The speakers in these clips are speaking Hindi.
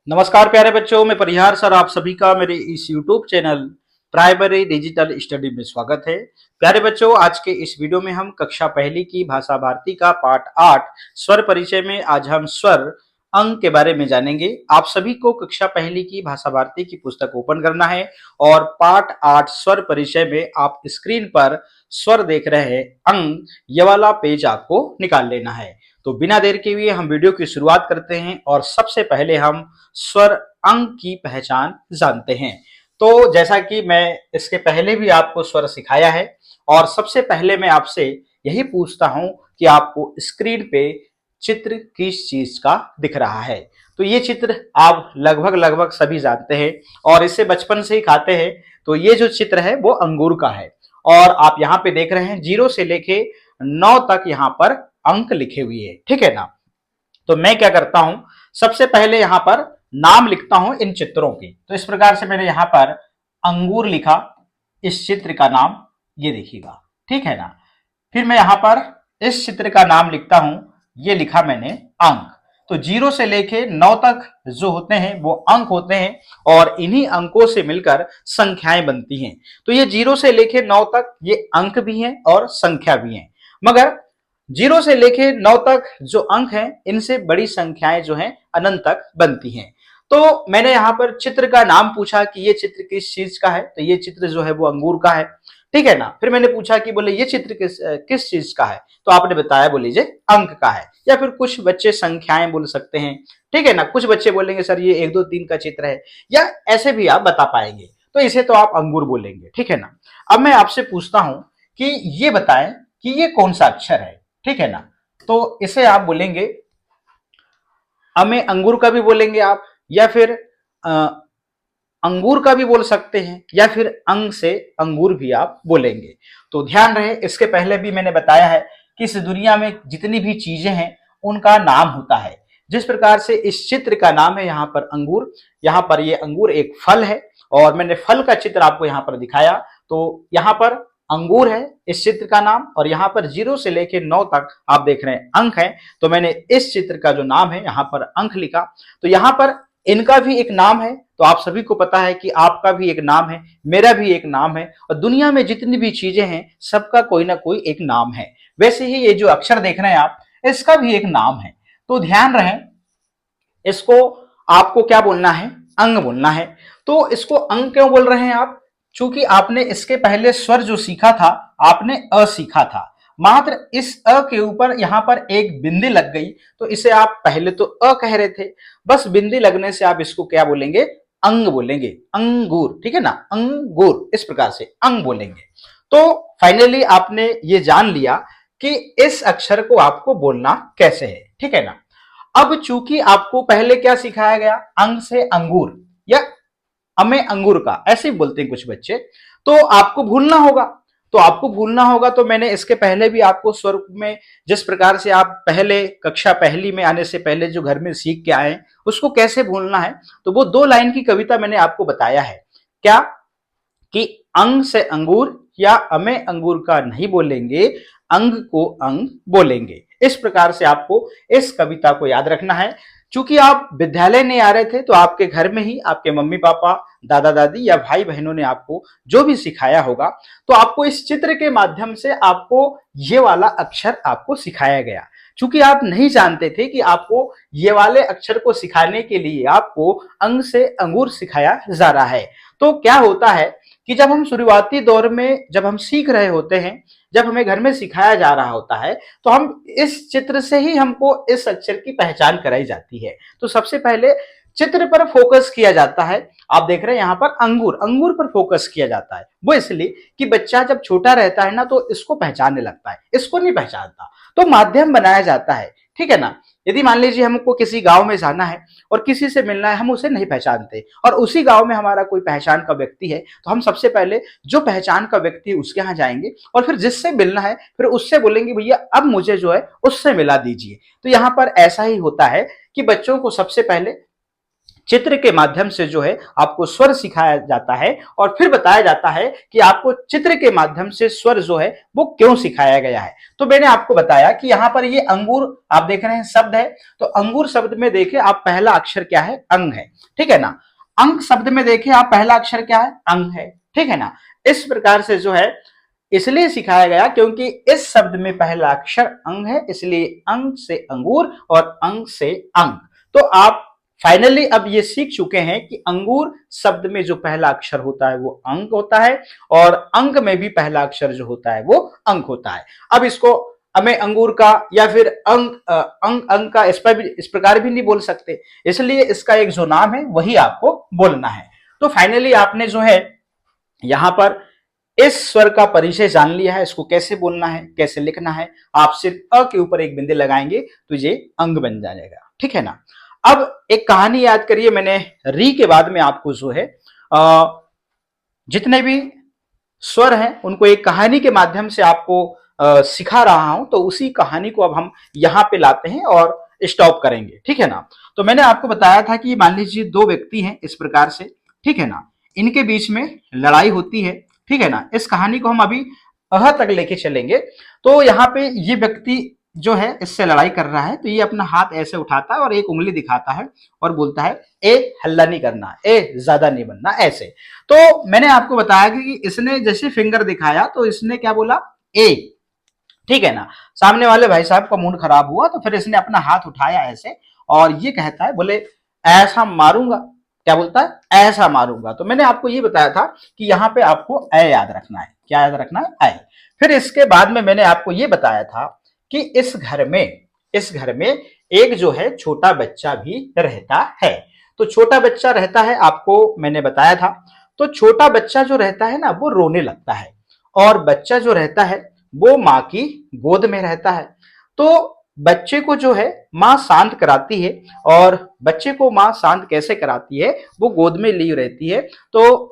नमस्कार प्यारे बच्चों, मैं परिहार सर आप सभी का मेरे इस YouTube channel primary digital study में स्वागत है। प्यारे बच्चों, आज के इस वीडियो में हम कक्षा पहली की भाषा भारती का पाठ 8 स्वर परिचय में आज हम स्वर अंक के बारे में जानेंगे। आप सभी को कक्षा पहली की भाषा भारती की पुस्तक ओपन करना है और पाठ 8 स्वर परिचय में आप स्क्रीन पर स्वर देख रहे हैं अंक, ये वाला पेज आपको निकाल लेना है। तो बिना देर के हुए हम वीडियो की शुरुआत करते हैं और सबसे पहले हम स्वर अंक की पहचान जानते हैं। तो जैसा कि मैं इसके पहले भी आपको स्वर सिखाया है और सबसे पहले मैं आपसे यही पूछता हूं कि आपको स्क्रीन पे चित्र किस चीज का दिख रहा है। तो ये चित्र आप लगभग सभी जानते हैं और इसे बचपन से ही खाते हैं। तो ये जो चित्र है वो अंगूर का है और आप यहाँ पे देख रहे हैं 0 से लेके 9 तक यहाँ पर अंक लिखे हुए हैं, ठीक है ना। तो मैं क्या करता हूं, सबसे पहले यहां पर नाम लिखता हूं इन चित्रों की। तो इस प्रकार से मैंने यहां पर अंगूर लिखा, इस चित्र का नाम ये देखिएगा, ठीक है ना। फिर मैं यहां पर इस चित्र का नाम लिखता हूं, ये लिखा मैंने अंक। तो 0 से लेके 9 तक जो होते हैं वो अंक होते हैं और इन्हीं अंकों से मिलकर संख्याएं बनती हैं। तो ये 0 से लेके 9 तक ये अंक भी हैं और संख्या भी हैं, मगर 0 से लेके 9 तक जो अंक हैं इनसे बड़ी संख्याएं जो हैं अनंत तक बनती हैं। तो मैंने यहां पर चित्र का नाम पूछा कि ये चित्र किस चीज का है, तो ये चित्र जो है वो अंगूर का है, ठीक है ना। फिर मैंने पूछा कि बोले ये चित्र किस चीज का है, तो आपने बताया बोले लीजिए अंक का है। या फिर कुछ बच्चे संख्याएं बोल सकते हैं, ठीक है ना। कुछ बच्चे बोलेंगे सर ये 1 2 3 का चित्र है, या ऐसे भी आप बता पाएंगे, तो इसे तो आप अंगूर बोलेंगे, ठीक है ना। अब मैं आपसे पूछता हूं कि ये बताएं कि ये कौन सा अक्षर है, ठीक है ना। तो इसे आप बोलेंगे हमें अंगूर का भी बोलेंगे आप, या फिर अंगूर का भी बोल सकते हैं, या फिर अंग से अंगूर भी आप बोलेंगे। तो ध्यान रहे, इसके पहले भी मैंने बताया है कि इस दुनिया में जितनी भी चीजें हैं उनका नाम होता है। जिस प्रकार से इस चित्र का नाम है यहाँ पर अंगूर, यहाँ पर ये अंगूर एक फल है और मैंने फल का चित्र आपको यहाँ पर दिखाया। तो यहाँ पर अंगूर है इस चित्र का नाम और यहाँ पर 0 से लेके 9 तक आप देख रहे हैं अंक है। तो मैंने इस चित्र का जो नाम है यहाँ पर अंक लिखा। तो यहाँ पर इनका भी एक नाम है, तो आप सभी को पता है कि आपका भी एक नाम है, मेरा भी एक नाम है और दुनिया में जितनी भी चीजें हैं सबका कोई ना कोई एक नाम है। वैसे ही ये जो अक्षर देख रहे हैं आप, इसका भी एक नाम है। तो ध्यान रहे, इसको आपको क्या बोलना है, अंग बोलना है। तो इसको अंग क्यों बोल रहे हैं आप, चूंकि आपने इसके पहले स्वर जो सीखा था आपने अ सीखा था, मात्र इस अ के ऊपर यहां पर एक बिंदी लग गई, तो इसे आप पहले तो अ कह रहे थे, बस बिंदी लगने से आप इसको क्या बोलेंगे, अंग बोलेंगे, अंगूर, ठीक है ना, अंगूर, इस प्रकार से अंग बोलेंगे। तो फाइनली आपने ये जान लिया कि इस अक्षर को आपको बोलना कैसे है, ठीक है ना। अब चूंकि आपको पहले क्या सिखाया गया, अंग से अंगूर या हमें अंगूर का, ऐसे ही बोलते हैं कुछ बच्चे, तो आपको भूलना होगा। तो आपको भूलना होगा, तो मैंने इसके पहले भी आपको स्वरूप में जिस प्रकार से आप पहले कक्षा पहली में आने से पहले जो घर में सीख के आए उसको कैसे भूलना है, तो वो 2 लाइन की कविता मैंने आपको बताया है। क्या कि अंग से अंगूर या हमें अंगूर का नहीं बोलेंगे, अंग को अंग बोलेंगे। इस प्रकार से आपको इस कविता को याद रखना है। चूंकि आप विद्यालय नहीं आ रहे थे तो आपके घर में ही आपके मम्मी पापा, दादा दादी या भाई बहनों ने आपको जो भी सिखाया होगा, तो आपको इस चित्र के माध्यम से आपको ये वाला अक्षर आपको सिखाया गया। चूंकि आप नहीं जानते थे कि आपको ये वाले अक्षर को सिखाने के लिए आपको अंग से अंगूर सिखाया जा रहा है। तो क्या होता है कि जब हम शुरुआती दौर में जब हम सीख रहे होते हैं, जब हमें घर में सिखाया जा रहा होता है, तो हम इस चित्र से ही हमको इस अक्षर की पहचान कराई जाती है। तो सबसे पहले चित्र पर फोकस किया जाता है। आप देख रहे हैं यहाँ पर अंगूर, अंगूर पर फोकस किया जाता है। वो इसलिए कि बच्चा जब छोटा रहता है ना तो इसको पहचानने लगता है, इसको नहीं पहचानता, तो माध्यम बनाया जाता है, ठीक है ना। यदि मान लीजिए हमको किसी गांव में जाना है और किसी से मिलना है, हम उसे नहीं पहचानते और उसी गांव में हमारा कोई पहचान का व्यक्ति है, तो हम सबसे पहले जो पहचान का व्यक्ति है उसके यहाँ जाएंगे और फिर जिससे मिलना है फिर उससे बोलेंगे भैया अब मुझे जो है उससे मिला दीजिए। तो यहाँ पर ऐसा ही होता है कि बच्चों को सबसे पहले चित्र के माध्यम से जो है आपको स्वर सिखाया जाता है और फिर बताया जाता है कि आपको चित्र के माध्यम से स्वर जो है वो क्यों सिखाया गया है। तो मैंने आपको बताया कि यहाँ पर ये अंगूर आप देख रहे हैं शब्द है, तो अंगूर शब्द में देखे आप पहला अक्षर क्या है, अंग है, ठीक है ना। अंक शब्द में देखे आप पहला अक्षर क्या है, अंग है, ठीक है ना। इस प्रकार से जो है इसलिए सिखाया गया क्योंकि इस शब्द में पहला अक्षर अंग है, इसलिए अंग से अंगूर और अंग से अंग। तो आप फाइनली अब ये सीख चुके हैं कि अंगूर शब्द में जो पहला अक्षर होता है वो अंग होता है और अंग में भी पहला अक्षर जो होता है वो अंग होता है। अब इसको हमें अंगूर का या फिर अंग का इस प्रकार भी नहीं बोल सकते, इसलिए इसका एक जो नाम है वही आपको बोलना है। तो फाइनली आपने जो है यहां पर इस स्वर का परिचय जान लिया है, इसको कैसे बोलना है, कैसे लिखना है। आप सिर्फ अ के ऊपर एक बिंदु लगाएंगे तो ये अंग बन जाएगा, ठीक है ना। अब एक कहानी याद करिए, मैंने री के बाद में आपको जो है जितने भी स्वर हैं उनको एक कहानी के माध्यम से आपको सिखा रहा हूं, तो उसी कहानी को अब हम यहां पे लाते हैं और स्टॉप करेंगे, ठीक है ना। तो मैंने आपको बताया था कि मान लीजिए दो व्यक्ति हैं इस प्रकार से, ठीक है ना, इनके बीच में लड़ाई होती है, ठीक है ना। इस कहानी को हम अभी अह तक लेके चलेंगे। तो यहाँ पे ये व्यक्ति जो है इससे लड़ाई कर रहा है, तो ये अपना हाथ ऐसे उठाता है और एक उंगली दिखाता है और बोलता है ए हल्ला नहीं करना, ए ज्यादा नहीं बनना, ऐसे। तो मैंने आपको बताया कि इसने जैसे फिंगर दिखाया तो इसने क्या बोला, ए, ठीक है ना। सामने वाले भाई साहब का मूड खराब हुआ तो फिर इसने अपना हाथ उठाया ऐसे और ये कहता है, बोले ऐसा मारूंगा, क्या बोलता है, ऐसा मारूंगा। तो मैंने आपको ये बताया था कि यहाँ पे आपको ए याद रखना है, क्या याद रखना है, ए। फिर इसके बाद में मैंने आपको ये बताया था कि इस घर में एक जो है छोटा बच्चा भी रहता है। तो छोटा बच्चा रहता है, आपको मैंने बताया था। तो छोटा बच्चा जो रहता है ना वो रोने लगता है और बच्चा जो रहता है वो माँ की गोद में रहता है। तो बच्चे को जो है माँ शांत कराती है और बच्चे को माँ शांत कैसे कराती है, वो गोद में ली रहती है। तो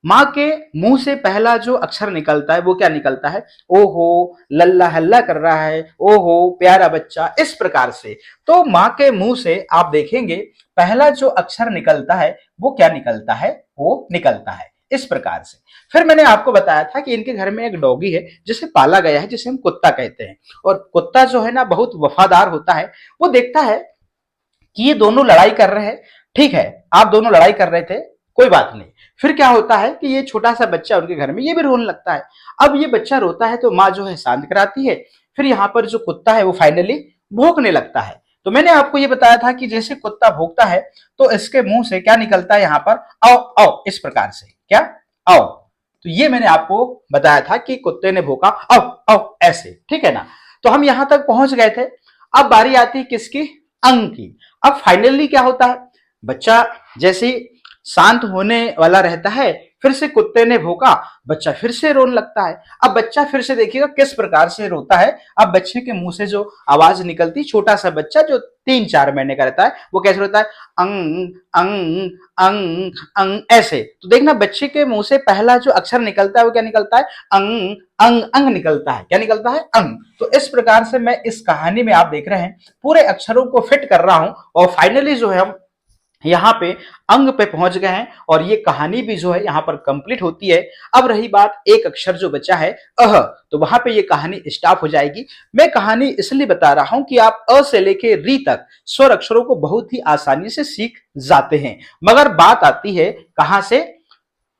माँ के मुंह से पहला जो अक्षर निकलता है वो क्या निकलता है, ओहो लल्ला हल्ला कर रहा है, ओहो प्यारा बच्चा, इस प्रकार से। तो माँ के मुंह से आप देखेंगे पहला जो अक्षर निकलता है वो क्या निकलता है, वो निकलता है इस प्रकार से। फिर मैंने आपको बताया था कि इनके घर में एक डॉगी है जिसे पाला गया है, जिसे हम कुत्ता कहते हैं। और कुत्ता जो है ना बहुत वफादार होता है। वो देखता है कि ये दोनों लड़ाई कर रहे हैं, ठीक है, आप दोनों लड़ाई कर रहे थे, कोई बात नहीं। फिर क्या होता है कि ये छोटा सा बच्चा उनके घर में ये भी रोने लगता है। अब ये बच्चा रोता है तो माँ जो है शांत कराती है। फिर यहाँ पर जो कुत्ता है वो फाइनली भौंकने लगता है। तो मैंने आपको ये बताया था कि जैसे कुत्ता भौंकता है तो इसके मुंह से क्या निकलता है, यहाँ पर आओ आओ, इस प्रकार से, क्या आओ। तो ये मैंने आपको बताया था कि कुत्ते ने भौंका आओ आओ ऐसे, ठीक है ना। तो हम यहां तक पहुंच गए थे। अब बारी आती है किसकी, अंग की। अब फाइनली क्या होता है, बच्चा जैसे ही शांत होने वाला रहता है, फिर से कुत्ते ने भौंका, बच्चा फिर से रोने लगता है। अब बच्चा फिर से देखिएगा किस प्रकार से रोता है। अब बच्चे के मुंह से जो आवाज निकलती, छोटा सा बच्चा जो 3-4 महीने का रहता है वो कैसे रोता है, अंग अंग अंग अंग, ऐसे। तो देखना बच्चे के मुंह से पहला जो अक्षर निकलता है वो क्या निकलता है, अंग अंग अंग निकलता है, क्या निकलता है, अंग। तो इस प्रकार से मैं इस कहानी में आप देख रहे हैं पूरे अक्षरों को फिट कर रहा हूं और फाइनली जो है हम यहाँ पे अंग पे पहुंच गए हैं और ये कहानी भी जो है यहाँ पर कंप्लीट होती है। अब रही बात एक अक्षर जो बचा है अह, तो वहां पे ये कहानी स्टॉप हो जाएगी। मैं कहानी इसलिए बता रहा हूं कि आप अ से लेके री तक स्वर अक्षरों को बहुत ही आसानी से सीख जाते हैं, मगर बात आती है कहां से,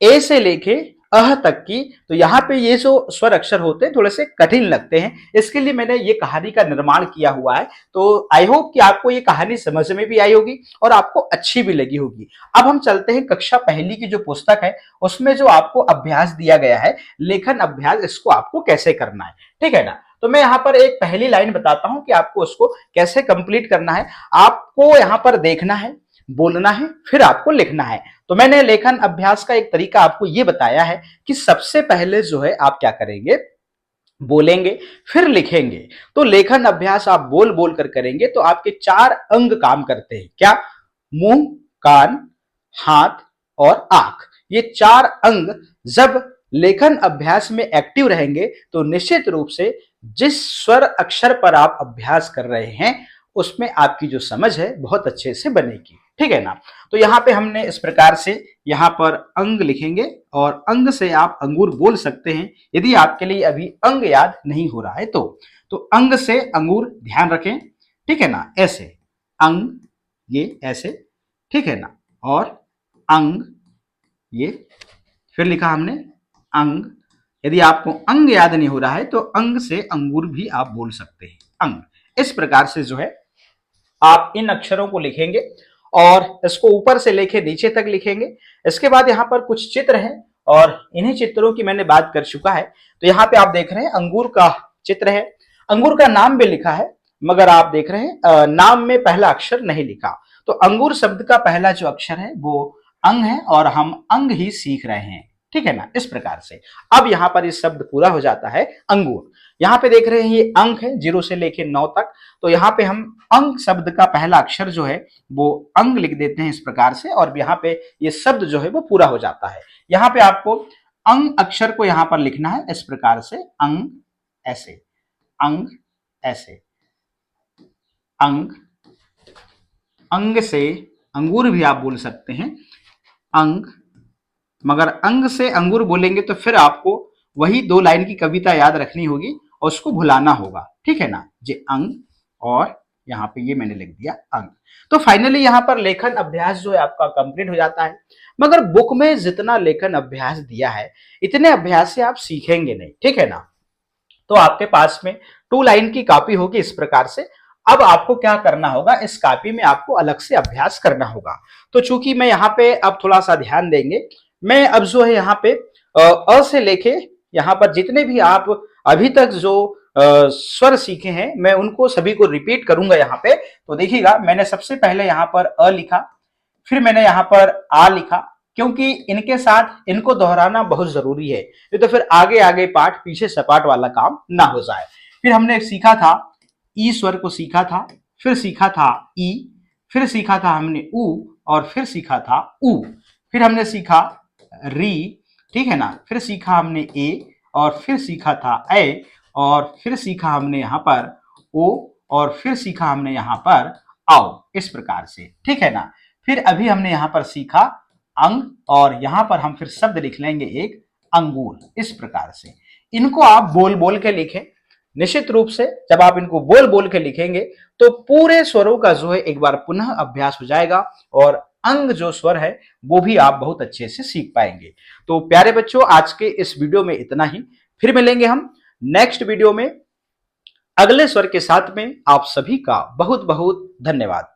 ए से लेके अह तक की। तो यहाँ पे ये जो स्वर अक्षर होते हैं थोड़े से कठिन लगते हैं, इसके लिए मैंने ये कहानी का निर्माण किया हुआ है। तो आई होप कि आपको ये कहानी समझ में भी आई होगी और आपको अच्छी भी लगी होगी। अब हम चलते हैं कक्षा पहली की जो पुस्तक है उसमें जो आपको अभ्यास दिया गया है, लेखन अभ्यास, इसको आपको कैसे करना है, ठीक है ना। तो मैं यहाँ पर एक पहली लाइन बताता हूं कि आपको उसको कैसे कंप्लीट करना है। आपको यहाँ पर देखना है, बोलना है, फिर आपको लिखना है। तो मैंने लेखन अभ्यास का एक तरीका आपको यह बताया है कि सबसे पहले जो है आप क्या करेंगे, बोलेंगे फिर लिखेंगे। तो लेखन अभ्यास आप बोल बोल कर करेंगे तो आपके 4 अंग काम करते हैं, क्या, मुंह, कान, हाथ और आंख। ये 4 अंग जब लेखन अभ्यास में एक्टिव रहेंगे तो निश्चित रूप से जिस स्वर अक्षर पर आप अभ्यास कर रहे हैं उसमें आपकी जो समझ है बहुत अच्छे से बनेगी। ठीक है ना। तो यहाँ पे हमने इस प्रकार से यहाँ पर अंग लिखेंगे और अंग से आप अंगूर बोल सकते हैं यदि आपके लिए अभी अंग याद नहीं हो रहा है तो अंग से अंगूर ध्यान रखें, ठीक है ना, ऐसे अंग, ये ऐसे, ठीक है ना, और अंग, ये फिर लिखा हमने अंग। यदि आपको अंग याद नहीं हो रहा है तो अंग से अंगूर भी आप बोल सकते हैं, अंग। इस प्रकार से जो है आप इन अक्षरों को लिखेंगे और इसको ऊपर से लेके नीचे तक लिखेंगे। इसके बाद यहाँ पर कुछ चित्र हैं और इन्हीं चित्रों की मैंने बात कर चुका है। तो यहाँ पे आप देख रहे हैं अंगूर का चित्र है, अंगूर का नाम भी लिखा है, मगर आप देख रहे हैं नाम में पहला अक्षर नहीं लिखा। तो अंगूर शब्द का पहला जो अक्षर है वो अंग है और हम अंग ही सीख रहे हैं, ठीक है ना, इस प्रकार से। अब यहाँ पर इस शब्द पूरा हो जाता है अंगूर। यहाँ पे देख रहे हैं ये अंक है 0 से लेके 9 तक। तो यहाँ पे हम अंग शब्द का पहला अक्षर जो है वो अंग लिख देते हैं इस प्रकार से और यहाँ पे ये शब्द जो है वो पूरा हो जाता है। यहाँ पे आपको अंग अक्षर को यहाँ पर लिखना है इस प्रकार से, अंग ऐसे, अंग ऐसे, अंग, अंग से अंगूर भी आप बोल सकते हैं, अंग। मगर अंग से अंगूर बोलेंगे तो फिर आपको वही 2 लाइन की कविता याद रखनी होगी और उसको भुलाना होगा, ठीक है ना, जे अंग और यहाँ पे ये मैंने लिख दिया अंग। तो फाइनली यहाँ पर लेखन अभ्यास जो है आपका कंप्लीट हो जाता है। मगर बुक में जितना लेखन अभ्यास दिया है इतने अभ्यास से आप सीखेंगे नहीं, ठीक है ना। तो आपके पास में 2 लाइन की कॉपी होगी इस प्रकार से। अब आपको क्या करना होगा, इस कॉपी में आपको अलग से अभ्यास करना होगा। तो चूंकि मैं यहाँ पे अब थोड़ा सा ध्यान देंगे, मैं अब जो है यहाँ पे अ से लेके यहाँ पर जितने भी आप अभी तक जो स्वर सीखे हैं मैं उनको सभी को रिपीट करूंगा यहाँ पे। तो देखिएगा, मैंने सबसे पहले यहाँ पर अ लिखा, फिर मैंने यहाँ पर आ लिखा, क्योंकि इनके साथ इनको दोहराना बहुत जरूरी है, ये तो फिर आगे आगे पाठ पीछे सपाट वाला काम ना हो जाए। फिर हमने सीखा था ई स्वर को सीखा था, फिर सीखा था ई, फिर सीखा था हमने ऊ और फिर सीखा था ऊ, फिर हमने सीखा री, ठीक है ना, फिर सीखा हमने ए और फिर सीखा था ए और फिर सीखा हमने यहाँ पर ओ और फिर सीखा हमने यहाँ पर आओ, इस प्रकार से, ठीक है ना। फिर अभी हमने यहाँ पर सीखा अंग और यहाँ पर हम फिर शब्द लिख लेंगे एक अंगूर, इस प्रकार से। इनको आप बोल बोल के लिखें। निश्चित रूप से जब आप इनको बोल बोल के लिखेंगे तो पूरे स्वरों का जो है एक बार पुनः अभ्यास हो जाएगा और अंग जो स्वर है वो भी आप बहुत अच्छे से सीख पाएंगे। तो प्यारे बच्चों, आज के इस वीडियो में इतना ही। फिर मिलेंगे हम नेक्स्ट वीडियो में अगले स्वर के साथ में। आप सभी का बहुत बहुत धन्यवाद।